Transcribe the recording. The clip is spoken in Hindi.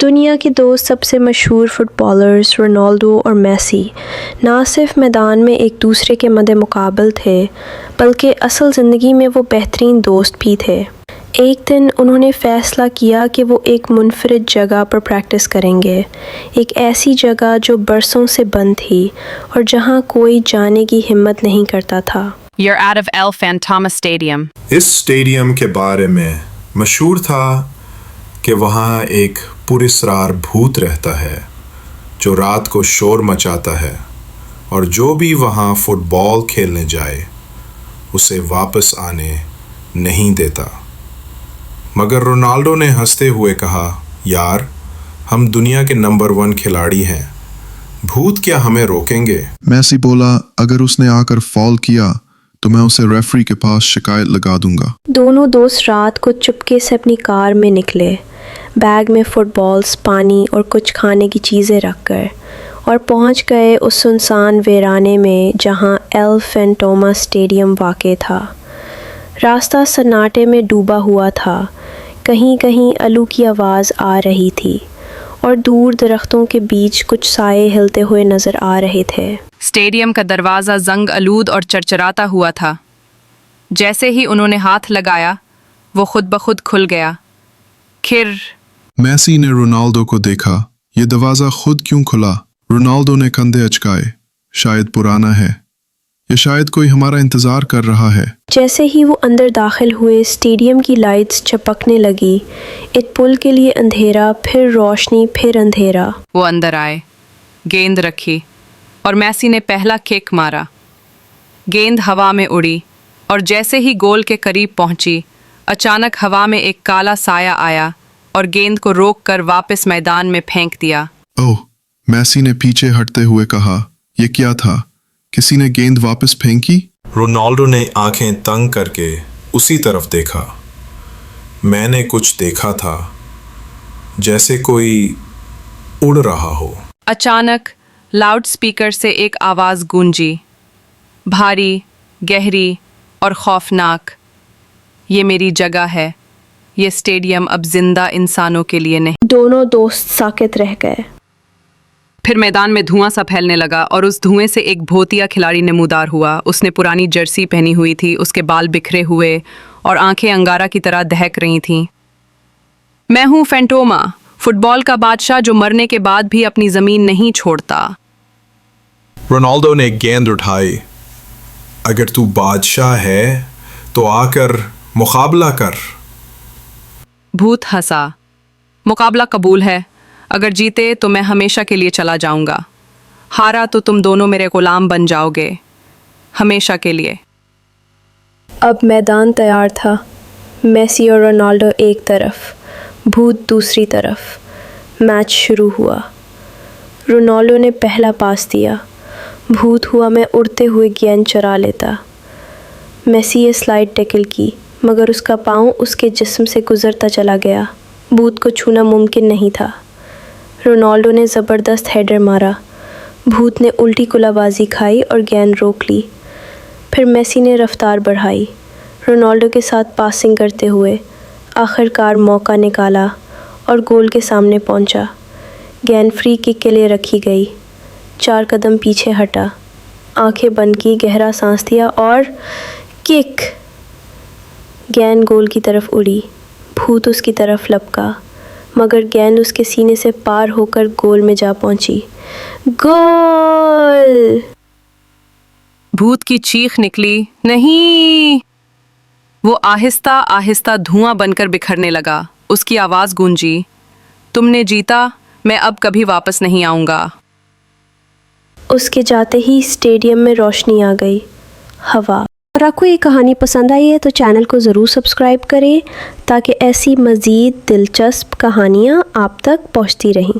दुनिया के दो सबसे मशहूर फुटबॉलर्स रोनाल्डो और मेसी ना सिर्फ मैदान में एक दूसरे के मद्दे मुकाबल थे बल्कि असल ज़िंदगी में वो बेहतरीन दोस्त भी थे। एक दिन उन्होंने फ़ैसला किया कि वो एक मुनफरिद जगह पर प्रैक्टिस करेंगे, एक ऐसी जगह जो बरसों से बंद थी और जहां कोई जाने की हिम्मत नहीं करता था। You're out of El Fantoma Stadium. इस स्टेडियम के बारे में मशहूर था कि वहाँ एक पुरस्रार भूत रहता है जो रात को शोर मचाता है और जो भी वहाँ फुटबॉल खेलने जाए उसे वापस आने नहीं देता। मगर रोनाल्डो ने हंसते हुए कहा, यार हम दुनिया के नंबर 1 खिलाड़ी हैं, भूत क्या हमें रोकेंगे। मेसी बोला, अगर उसने आकर फॉल किया तो मैं उसे रेफरी के पास शिकायत लगा दूंगा। दोनों दोस्त रात को चुपके से अपनी कार में निकले, बैग में फुटबॉल्स, पानी और कुछ खाने की चीज़ें रखकर, और पहुंच गए उस सुनसान वीराने में जहां एल फैंटोमा स्टेडियम वाक़ था। रास्ता सन्नाटे में डूबा हुआ था, कहीं कहीं अलू की आवाज़ आ रही थी और दूर दरख्तों के बीच कुछ साए हिलते हुए नज़र आ रहे थे। स्टेडियम का दरवाज़ा जंग आलूद और चरचराता हुआ था। जैसे ही उन्होंने हाथ लगाया वो खुद ब खुद खुल गया। खिर मेसी ने रोनाल्डो को देखा, ये दरवाज़ा खुद क्यों खुला? रोनाल्डो ने कंधे अचकाए, शायद पुराना है, या शायद कोई हमारा इंतज़ार कर रहा है। जैसे ही वो अंदर दाखिल हुए स्टेडियम की लाइट्स चपकने लगी। एक पुल के लिए अंधेरा, फिर रोशनी, फिर अंधेरा। वो अंदर आए, गेंद रखी और मेसी ने पहला किक मारा। गेंद हवा में उड़ी और जैसे ही गोल के करीब पहुंची अचानक हवा में एक काला साया आया और गेंद को रोककर वापस मैदान में फेंक दिया। ओह, मेसी ने पीछे हटते हुए कहा, यह क्या था? किसी ने गेंद वापस फेंकी? रोनाल्डो ने आंखें तंग करके उसी तरफ देखा। मैंने कुछ देखा था, जैसे कोई उड़ रहा हो। अचानक लाउडस्पीकर से एक आवाज़ गूंजी, भारी, गहरी और खौफनाक। ये मेरी जगह है, ये स्टेडियम अब जिंदा इंसानों के लिए नहीं। दोनों दोस्त साकित रह गए। फिर मैदान में धुआं सा फैलने लगा और उस धुएं से एक भोतिया खिलाड़ी नमूदार हुआ। उसने पुरानी जर्सी पहनी हुई थी, उसके बाल बिखरे हुए और आंखें अंगारा की तरह दहक रही थीं। मैं हूँ फैंटोमा, फुटबॉल का बादशाह जो मरने के बाद भी अपनी ज़मीन नहीं छोड़ता। रोनाल्डो ने गेंद उठाई। अगर तू बादशाह है तो आकर मुकाबला कर। भूत हंसा। मुकाबला कबूल है, अगर जीते तो मैं हमेशा के लिए चला जाऊंगा, हारा तो तुम दोनों मेरे गुलाम बन जाओगे, हमेशा के लिए। अब मैदान तैयार था, मेसी और रोनाल्डो एक तरफ, भूत दूसरी तरफ। मैच शुरू हुआ। रोनाल्डो ने पहला पास दिया। भूत हुआ मैं उड़ते हुए गेंद चुरा लेता। मेसी ये स्लाइड टैकल की, मगर उसका पाँव उसके जिस्म से गुजरता चला गया। भूत को छूना मुमकिन नहीं था। रोनाल्डो ने ज़बरदस्त हेडर मारा। भूत ने उल्टी कुलाबाजी खाई और गेंद रोक ली। फिर मेसी ने रफ्तार बढ़ाई, रोनाल्डो के साथ पासिंग करते हुए आखिरकार मौका निकाला और गोल के सामने पहुंचा। गेंद फ्री किक के लिए रखी गई। 4 कदम पीछे हटा, आंखें बंद की, गहरा सांस लिया और किक। गेंद गोल की तरफ उड़ी। भूत उसकी तरफ लपका, मगर गेंद उसके सीने से पार होकर गोल में जा पहुंची। गोल! भूत की चीख निकली, नहीं! वो आहिस्ता आहिस्ता धुआं बनकर बिखरने लगा। उसकी आवाज़ गूंजी, तुमने जीता, मैं अब कभी वापस नहीं आऊँगा। उसके जाते ही स्टेडियम में रोशनी आ गई, हवा। अगर आपको ये कहानी पसंद आई है तो चैनल को ज़रूर सब्सक्राइब करें ताकि ऐसी मज़ीद दिलचस्प कहानियाँ आप तक पहुँचती रहें।